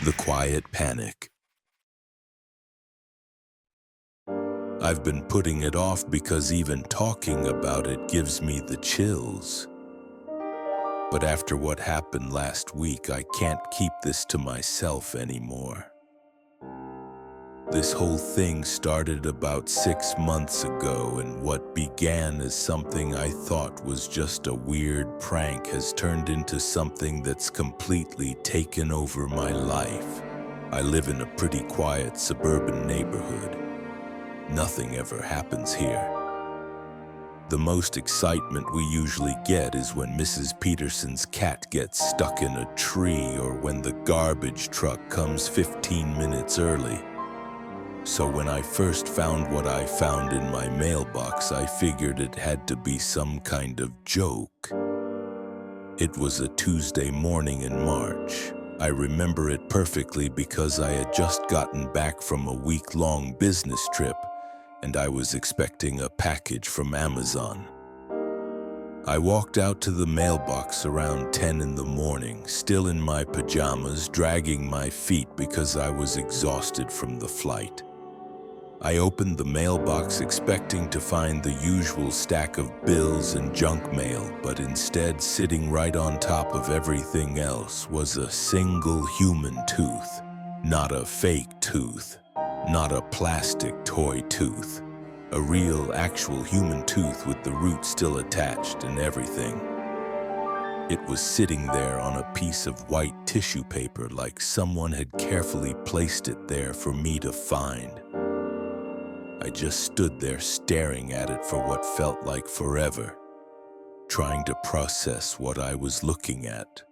The quiet panic. I've been putting it off because even talking about it gives me the chills. But after what happened last week, I can't keep this to myself anymore. This whole thing started about 6 months ago, and what began as something I thought was just a weird prank has turned into something that's completely taken over my life. I live in a pretty quiet suburban neighborhood. Nothing ever happens here. The most excitement we usually get is when Mrs. Peterson's cat gets stuck in a tree or when the garbage truck comes 15 minutes early. So when I first found what I found in my mailbox, I figured it had to be some kind of joke. It was a Tuesday morning in March. I remember it perfectly because I had just gotten back from a week-long business trip, and I was expecting a package from Amazon. I walked out to the mailbox around 10 in the morning, still in my pajamas, dragging my feet because I was exhausted from the flight. I opened the mailbox expecting to find the usual stack of bills and junk mail, but instead, sitting right on top of everything else was a single human tooth. Not a fake tooth. Not a plastic toy tooth. A real, actual human tooth with the root still attached and everything. It was sitting there on a piece of white tissue paper like someone had carefully placed it there for me to find. I just stood there staring at it for what felt like forever, trying to process what I was looking at.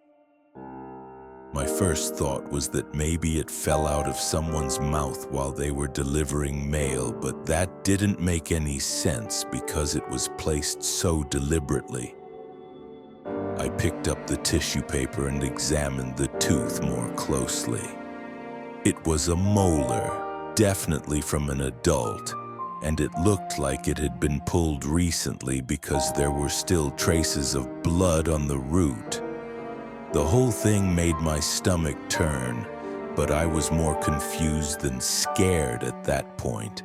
My first thought was that maybe it fell out of someone's mouth while they were delivering mail, but that didn't make any sense because it was placed so deliberately. I picked up the tissue paper and examined the tooth more closely. It was a molar, definitely from an adult, and it looked like it had been pulled recently because there were still traces of blood on the root. The whole thing made my stomach turn, but I was more confused than scared at that point.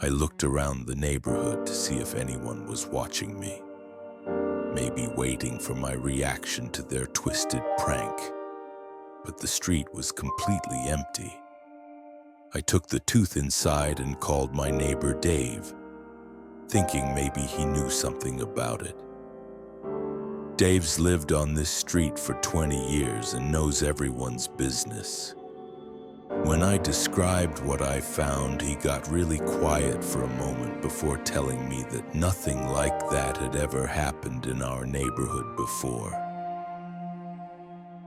I looked around the neighborhood to see if anyone was watching me, maybe waiting for my reaction to their twisted prank. But the street was completely empty. I took the tooth inside and called my neighbor Dave, thinking maybe he knew something about it. Dave's lived on this street for 20 years and knows everyone's business. When I described what I found, he got really quiet for a moment before telling me that nothing like that had ever happened in our neighborhood before.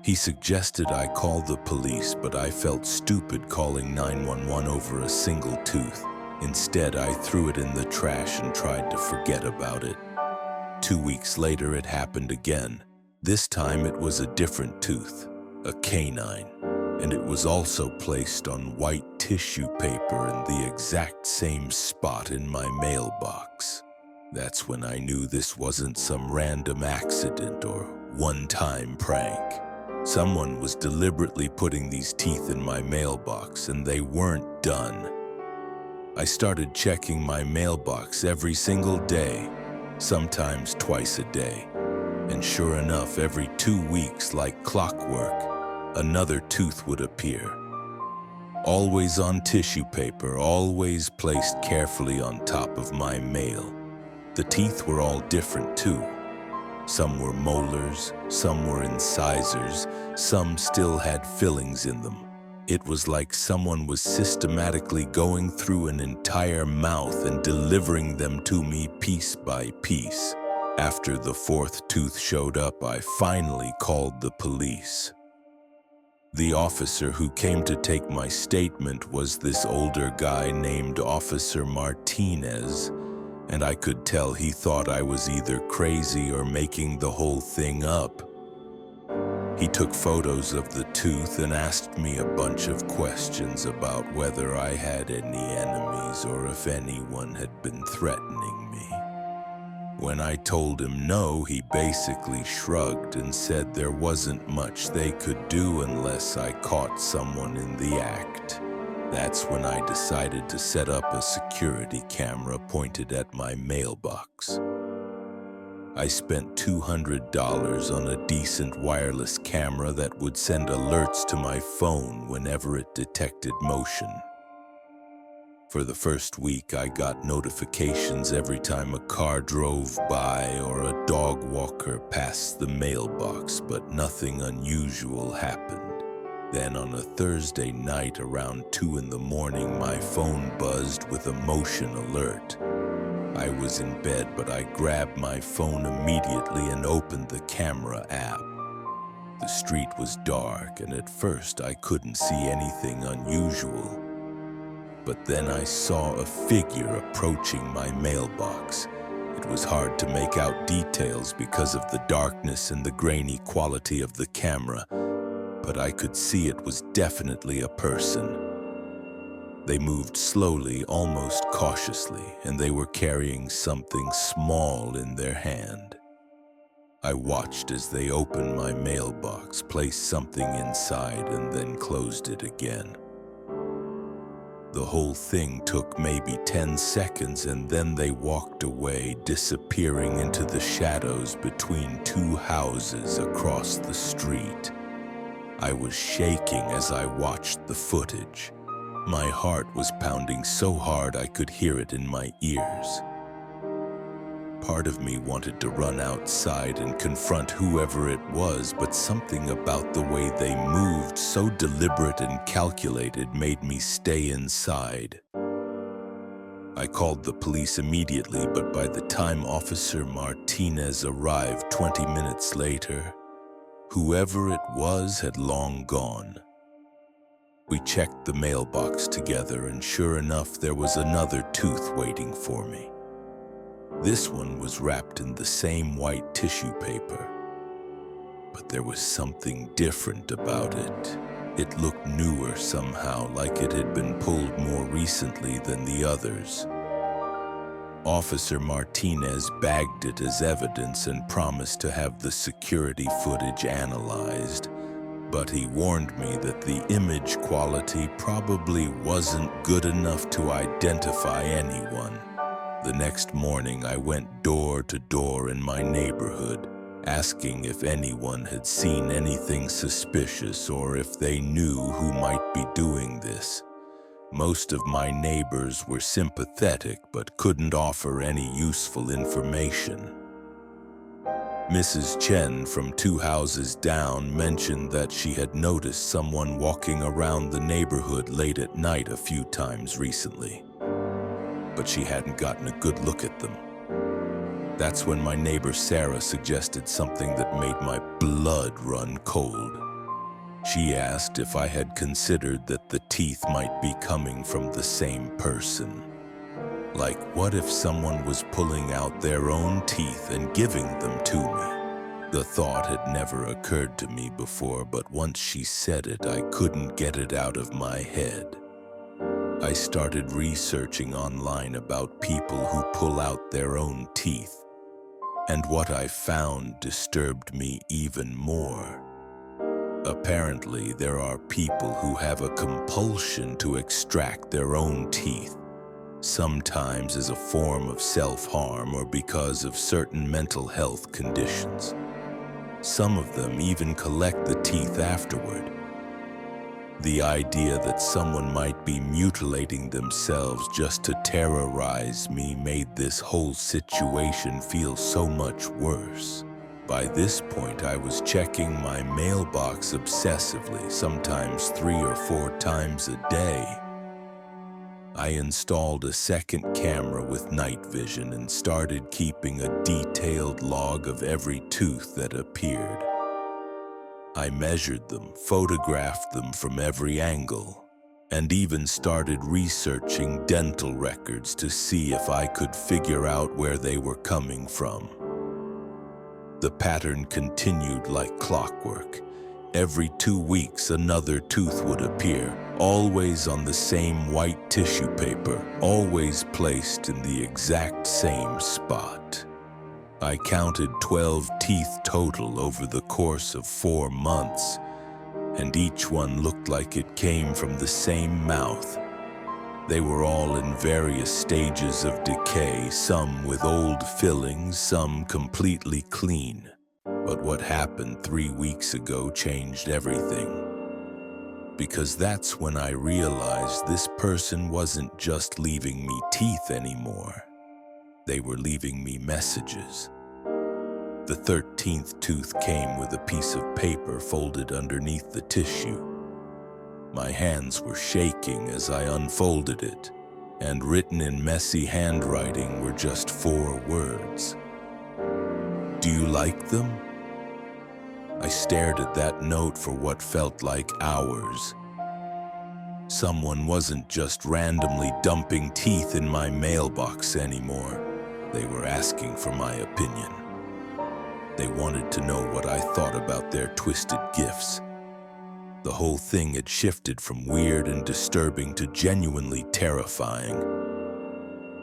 He suggested I call the police, but I felt stupid calling 911 over a single tooth. Instead, I threw it in the trash and tried to forget about it. 2 weeks later, it happened again. This time, it was a different tooth, a canine, and it was also placed on white tissue paper in the exact same spot in my mailbox. That's when I knew this wasn't some random accident or one-time prank. Someone was deliberately putting these teeth in my mailbox, and they weren't done. I started checking my mailbox every single day, sometimes twice a day. And sure enough, every 2 weeks, like clockwork, another tooth would appear. Always on tissue paper, always placed carefully on top of my mail. The teeth were all different too. Some were molars, some were incisors, some still had fillings in them. It was like someone was systematically going through an entire mouth and delivering them to me piece by piece. After the 4th tooth showed up, I finally called the police. The officer who came to take my statement was this older guy named Officer Martinez, and I could tell he thought I was either crazy or making the whole thing up. He took photos of the tooth and asked me a bunch of questions about whether I had any enemies or if anyone had been threatening me. When I told him no, he basically shrugged and said there wasn't much they could do unless I caught someone in the act. That's when I decided to set up a security camera pointed at my mailbox. I spent $200 on a decent wireless camera that would send alerts to my phone whenever it detected motion. For the first week, I got notifications every time a car drove by or a dog walker passed the mailbox, but nothing unusual happened. Then on a Thursday night around 2 in the morning, my phone buzzed with a motion alert. I was in bed, but I grabbed my phone immediately and opened the camera app. The street was dark, and at first I couldn't see anything unusual. But then I saw a figure approaching my mailbox. It was hard to make out details because of the darkness and the grainy quality of the camera, but I could see it was definitely a person. They moved slowly, almost cautiously, and they were carrying something small in their hand. I watched as they opened my mailbox, placed something inside, and then closed it again. The whole thing took maybe 10 seconds, and then they walked away, disappearing into the shadows between two houses across the street. I was shaking as I watched the footage. My heart was pounding so hard I could hear it in my ears. Part of me wanted to run outside and confront whoever it was, but something about the way they moved, so deliberate and calculated, made me stay inside. I called the police immediately, but by the time Officer Martinez arrived 20 minutes later, whoever it was had long gone. We checked the mailbox together, and sure enough, there was another tooth waiting for me. This one was wrapped in the same white tissue paper. But there was something different about it. It looked newer somehow, like it had been pulled more recently than the others. Officer Martinez bagged it as evidence and promised to have the security footage analyzed. But he warned me that the image quality probably wasn't good enough to identify anyone. The next morning, I went door to door in my neighborhood, asking if anyone had seen anything suspicious or if they knew who might be doing this. Most of my neighbors were sympathetic but couldn't offer any useful information. Mrs. Chen from 2 houses down mentioned that she had noticed someone walking around the neighborhood late at night a few times recently, but she hadn't gotten a good look at them. That's when my neighbor Sarah suggested something that made my blood run cold. She asked if I had considered that the teeth might be coming from the same person. Like, what if someone was pulling out their own teeth and giving them to me? The thought had never occurred to me before, but once she said it, I couldn't get it out of my head. I started researching online about people who pull out their own teeth, and what I found disturbed me even more. Apparently, there are people who have a compulsion to extract their own teeth, sometimes as a form of self-harm or because of certain mental health conditions. Some of them even collect the teeth afterward. The idea that someone might be mutilating themselves just to terrorize me made this whole situation feel so much worse. By this point, I was checking my mailbox obsessively, sometimes 3 or 4 times a day. I installed a second camera with night vision and started keeping a detailed log of every tooth that appeared. I measured them, photographed them from every angle, and even started researching dental records to see if I could figure out where they were coming from. The pattern continued like clockwork. Every 2 weeks, another tooth would appear, always on the same white tissue paper, always placed in the exact same spot. I counted 12 teeth total over the course of 4 months, and each one looked like it came from the same mouth. They were all in various stages of decay, some with old fillings, some completely clean. But what happened 3 weeks ago changed everything. Because that's when I realized this person wasn't just leaving me teeth anymore. They were leaving me messages. The 13th tooth came with a piece of paper folded underneath the tissue. My hands were shaking as I unfolded it, and written in messy handwriting were just 4 words. "Do you like them?" I stared at that note for what felt like hours. Someone wasn't just randomly dumping teeth in my mailbox anymore. They were asking for my opinion. They wanted to know what I thought about their twisted gifts. The whole thing had shifted from weird and disturbing to genuinely terrifying,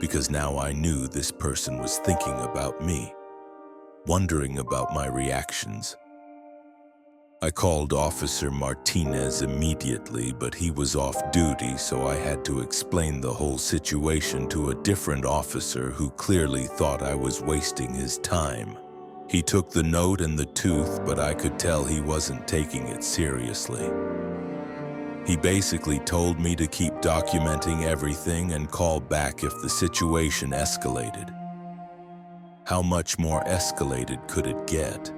because now I knew this person was thinking about me, wondering about my reactions. I called Officer Martinez immediately, but he was off duty, so I had to explain the whole situation to a different officer who clearly thought I was wasting his time. He took the note and the tooth, but I could tell he wasn't taking it seriously. He basically told me to keep documenting everything and call back if the situation escalated. How much more escalated could it get?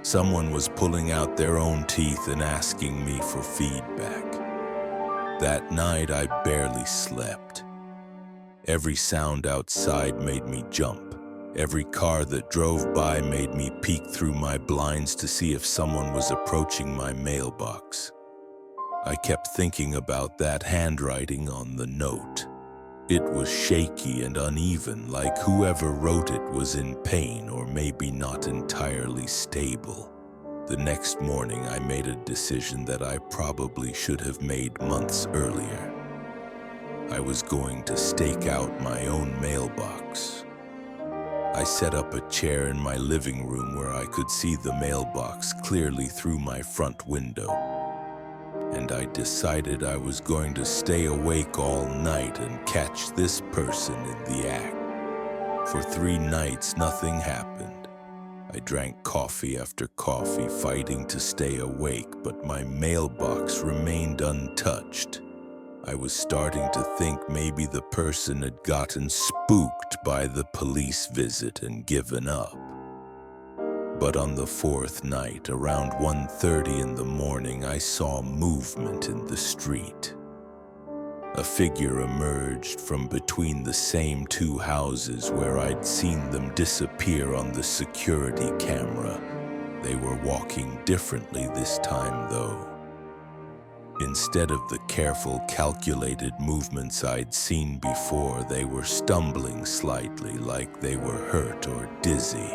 Someone was pulling out their own teeth and asking me for feedback. That night, I barely slept. Every sound outside made me jump. Every car that drove by made me peek through my blinds to see if someone was approaching my mailbox. I kept thinking about that handwriting on the note. It was shaky and uneven, like whoever wrote it was in pain or maybe not entirely stable. The next morning, I made a decision that I probably should have made months earlier. I was going to stake out my own mailbox. I set up a chair in my living room where I could see the mailbox clearly through my front window. And I decided I was going to stay awake all night and catch this person in the act. For 3 nights, nothing happened. I drank coffee after coffee, fighting to stay awake, but my mailbox remained untouched. I was starting to think maybe the person had gotten spooked by the police visit and given up. But on the 4th night, around 1:30 in the morning, I saw movement in the street. A figure emerged from between the same 2 houses where I'd seen them disappear on the security camera. They were walking differently this time, though. Instead of the careful, calculated movements I'd seen before, they were stumbling slightly, like they were hurt or dizzy.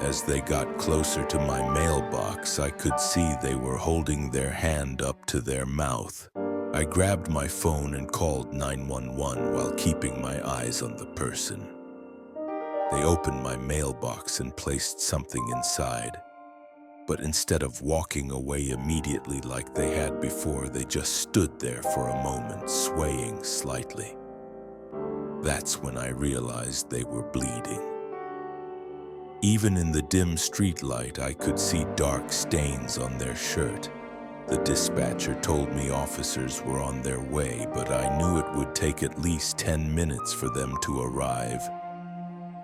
As they got closer to my mailbox, I could see they were holding their hand up to their mouth. I grabbed my phone and called 911 while keeping my eyes on the person. They opened my mailbox and placed something inside. But instead of walking away immediately like they had before, they just stood there for a moment, swaying slightly. That's when I realized they were bleeding. Even in the dim streetlight, I could see dark stains on their shirt. The dispatcher told me officers were on their way, but I knew it would take at least 10 minutes for them to arrive.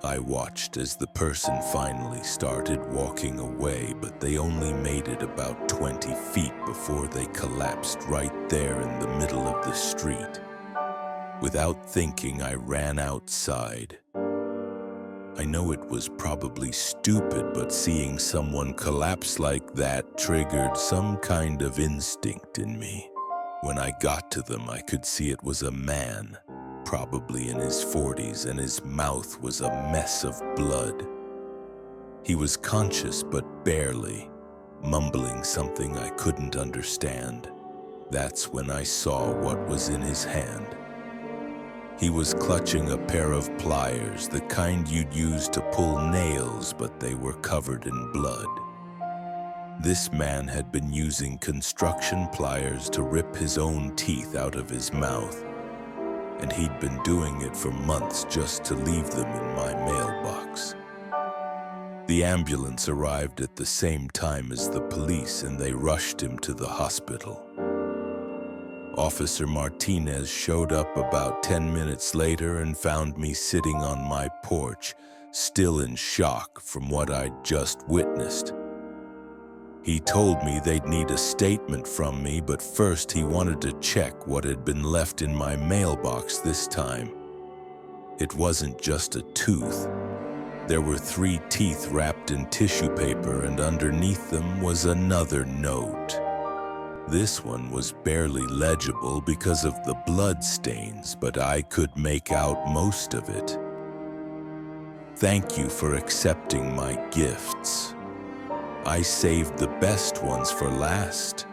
I watched as the person finally started walking away, but they only made it about 20 feet before they collapsed right there in the middle of the street. Without thinking, I ran outside. I know it was probably stupid, but seeing someone collapse like that triggered some kind of instinct in me. When I got to them, I could see it was a man, probably in his 40s, and his mouth was a mess of blood. He was conscious, but barely, mumbling something I couldn't understand. That's when I saw what was in his hand. He was clutching a pair of pliers, the kind you'd use to pull nails, but they were covered in blood. This man had been using construction pliers to rip his own teeth out of his mouth, and he'd been doing it for months just to leave them in my mailbox. The ambulance arrived at the same time as the police, and they rushed him to the hospital. Officer Martinez showed up about 10 minutes later and found me sitting on my porch, still in shock from what I'd just witnessed. He told me they'd need a statement from me, but first he wanted to check what had been left in my mailbox this time. It wasn't just a tooth. There were 3 teeth wrapped in tissue paper, and underneath them was another note. This one was barely legible because of the blood stains, but I could make out most of it. "Thank you for accepting my gifts. I saved the best ones for last.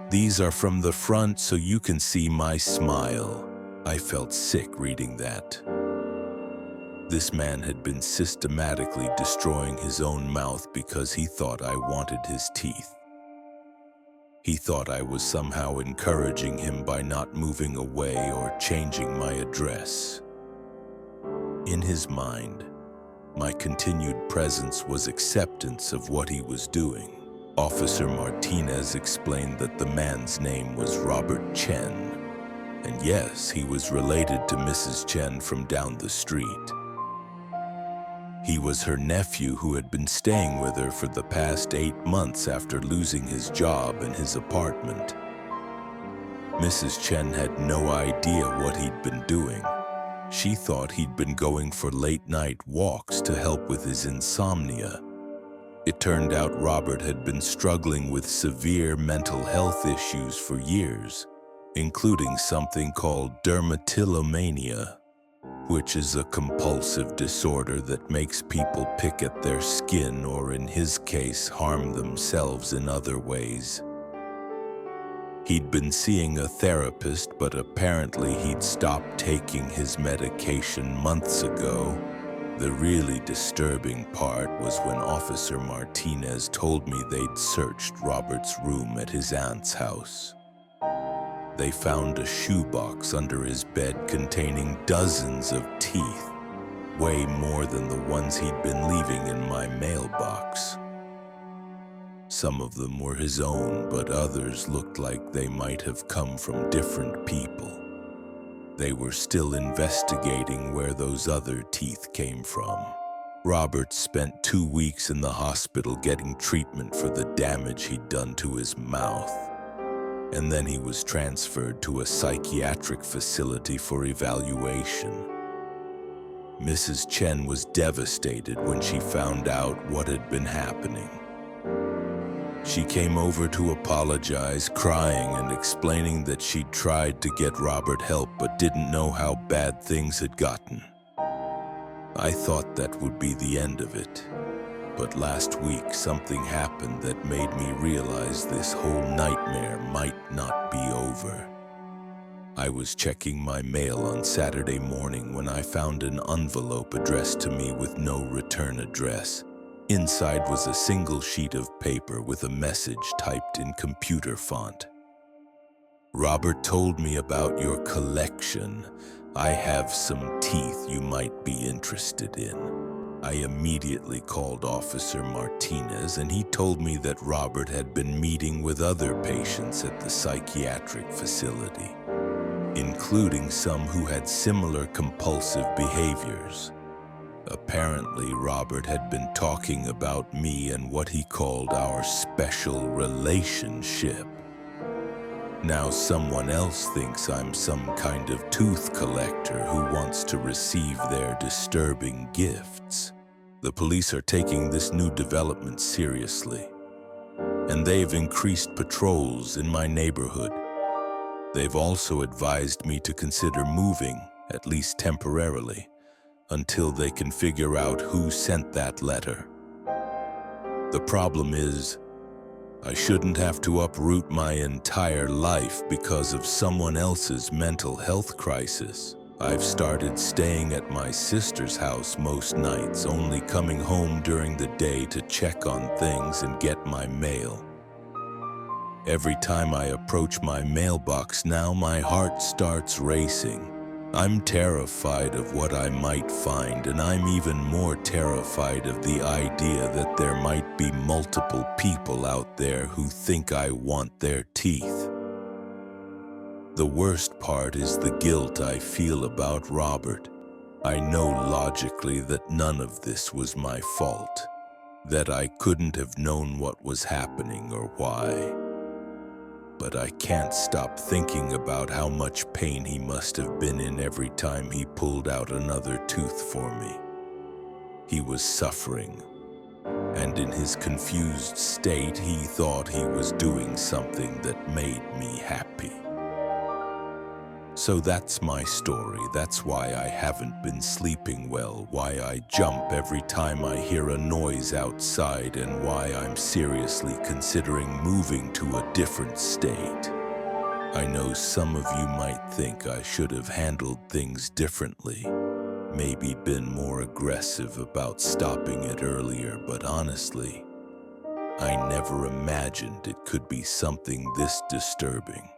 These are from the front so you can see my smile." I felt sick reading that. This man had been systematically destroying his own mouth because he thought I wanted his teeth. He thought I was somehow encouraging him by not moving away or changing my address. In his mind, my continued presence was acceptance of what he was doing. Officer Martinez explained that the man's name was Robert Chen, and yes, he was related to Mrs. Chen from down the street. He was her nephew who had been staying with her for the past 8 months after losing his job and his apartment. Mrs. Chen had no idea what he'd been doing. She thought he'd been going for late-night walks to help with his insomnia. It turned out Robert had been struggling with severe mental health issues for years, including something called dermatillomania, which is a compulsive disorder that makes people pick at their skin or, in his case, harm themselves in other ways. He'd been seeing a therapist, but apparently he'd stopped taking his medication months ago. The really disturbing part was when Officer Martinez told me they'd searched Robert's room at his aunt's house. They found a shoebox under his bed containing dozens of teeth, way more than the ones he'd been leaving in my mailbox. Some of them were his own, but others looked like they might have come from different people. They were still investigating where those other teeth came from. Robert spent 2 weeks in the hospital getting treatment for the damage he'd done to his mouth, and then he was transferred to a psychiatric facility for evaluation. Mrs. Chen was devastated when she found out what had been happening. She came over to apologize, crying and explaining that she'd tried to get Robert help but didn't know how bad things had gotten. I thought that would be the end of it. But last week, something happened that made me realize this whole nightmare might not be over. I was checking my mail on Saturday morning when I found an envelope addressed to me with no return address. Inside was a single sheet of paper with a message typed in computer font. "Robert told me about your collection. I have some teeth you might be interested in." I immediately called Officer Martinez, and he told me that Robert had been meeting with other patients at the psychiatric facility, including some who had similar compulsive behaviors. Apparently, Robert had been talking about me and what he called our special relationship. Now someone else thinks I'm some kind of tooth collector who wants to receive their disturbing gifts. The police are taking this new development seriously, and they've increased patrols in my neighborhood. They've also advised me to consider moving, at least temporarily, until they can figure out who sent that letter. The problem is, I shouldn't have to uproot my entire life because of someone else's mental health crisis. I've started staying at my sister's house most nights, only coming home during the day to check on things and get my mail. Every time I approach my mailbox now, my heart starts racing. I'm terrified of what I might find, and I'm even more terrified of the idea that there might be multiple people out there who think I want their teeth. The worst part is the guilt I feel about Robert. I know logically that none of this was my fault, that I couldn't have known what was happening or why. But I can't stop thinking about how much pain he must have been in every time he pulled out another tooth for me. He was suffering, and in his confused state, he thought he was doing something that made me happy. So that's my story. That's why I haven't been sleeping well, why I jump every time I hear a noise outside, and why I'm seriously considering moving to a different state. I know some of you might think I should have handled things differently, maybe been more aggressive about stopping it earlier, but honestly, I never imagined it could be something this disturbing.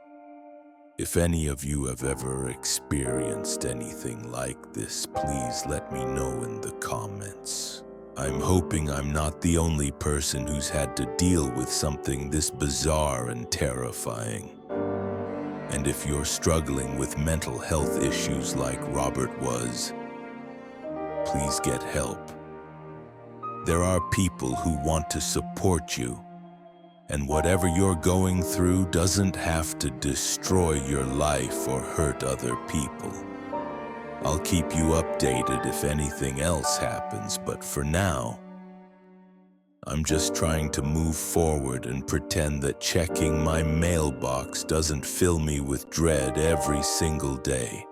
If any of you have ever experienced anything like this, please let me know in the comments. I'm hoping I'm not the only person who's had to deal with something this bizarre and terrifying. And if you're struggling with mental health issues like Robert was, please get help. There are people who want to support you, and whatever you're going through doesn't have to destroy your life or hurt other people. I'll keep you updated if anything else happens, but for now, I'm just trying to move forward and pretend that checking my mailbox doesn't fill me with dread every single day.